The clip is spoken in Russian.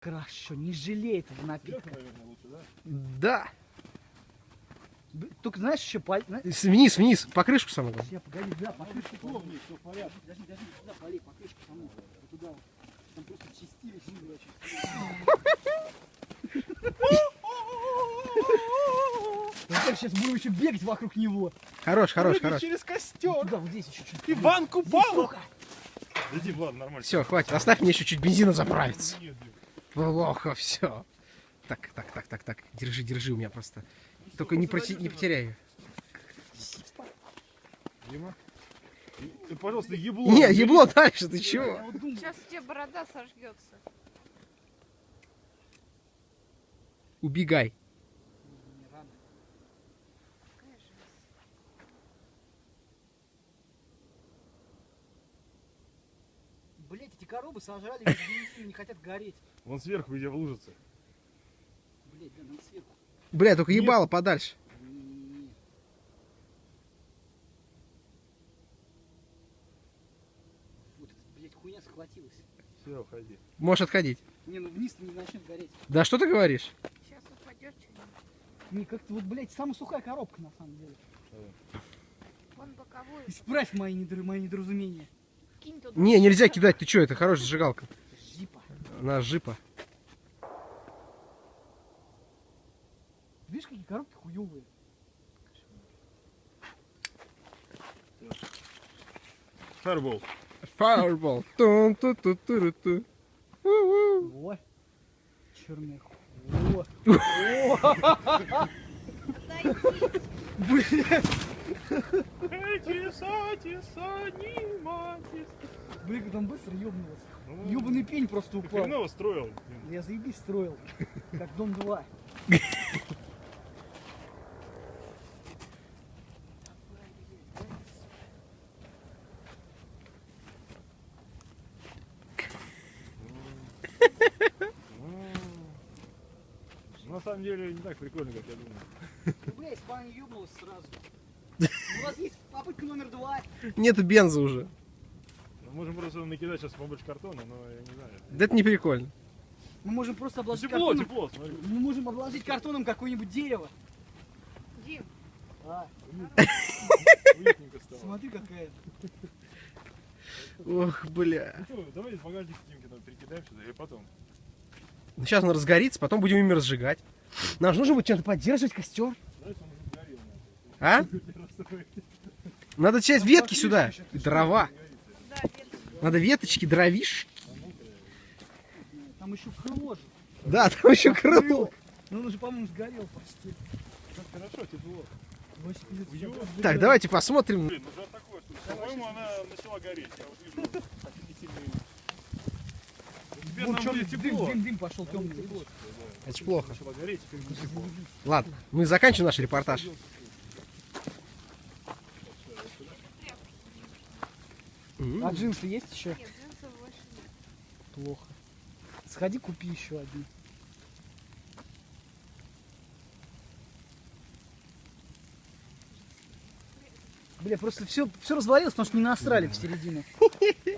Хорошо, не жалей этого напитка. Да. Только знаешь, еще Вниз, вниз, по крышку самого. Я погоди, да, по крышку плавнее, все в порядке. Даже сюда полей, по крышку саму. Туда вот. Там просто чистилище, сейчас будем еще бегать вокруг него. Хорош. Через костер. Туда, вот здесь еще чуть-чуть. Иван Купала. Дадим, ладно, нормально. Все, хватит. Оставь мне еще чуть бензина заправиться. Плохо, все. Так. Держи у меня просто. Только не потеряй ее. Дима. Ты, пожалуйста, ебло. Не, ебло дальше, ты чего? Сейчас у тебя борода сожгется. Убегай. Блять, эти коробы сожрали, бензин, не хотят гореть. Вон сверху, где в лужице. Блять, да, нам сверху. Бля, только ебало подальше. Не-не-не. Вот эта, блять, хуйня схватилась. Все, уходи. Можешь отходить. Не, ну вниз-то не начнет гореть. Да что ты говоришь? Сейчас упадешь что-нибудь. Не, как-то вот, блять, самая сухая коробка на самом деле. Вон боковую. Исправь мои недоразумения. Кинь туда. Не, нельзя кидать, ты что, это хорошая зажигалка. Жипа. Она жипа. Видишь, какие коробки хуёвые? Фаербол. Fireball. Тун-ту-ту-ту-ту. У-у. О, черная хуй. Блин, как там быстро ёбнулось. Ёбаный пень просто Ты упал. хреново строил. Я заебись строил. Как дом 2. На самом деле не так прикольно, как я думал. Ну, бля, если бы она не ёбнулась сразу. У вас есть попытка номер 2. Нету бенза уже. Мы можем просто накидать сейчас побольше картона, но я не знаю. Да это не прикольно. Мы можем просто обложить Тепло, картоном. тепло, смотри. Мы можем обложить картоном какое-нибудь дерево. Дим, А, Уютненько стало. смотри какая. Ох, бля. Ну что, давай из багажника Димки там перекидаем сюда и потом. Сейчас он разгорится, потом будем ими разжигать. Нам же нужно будет чем-то поддерживать костер. Знаете, он уже сгорел. А? Надо часть ветки сюда. И дрова. да, веточки. Надо веточки, дровишки. Там еще крыло же. Да, там еще крыло. Ну он уже, по-моему, сгорел почти. Как хорошо, тепло. Вообще, пиздец, Уют. я Так, давайте посмотрим. Блин, ну жар такой, что, по-моему, она начала гореть. Я вот вижу, очень сильный. Теперь Вон нам чёрный будет тепло. дым пошел темный. Это ж плохо. Начала гореть, теперь будет тепло. Ладно, мы заканчиваем наш репортаж. А джинсы есть еще? Нет, джинсов больше нет. Плохо. Сходи, купи еще одни. Бля, просто все развалилось, потому что не насрали в середину.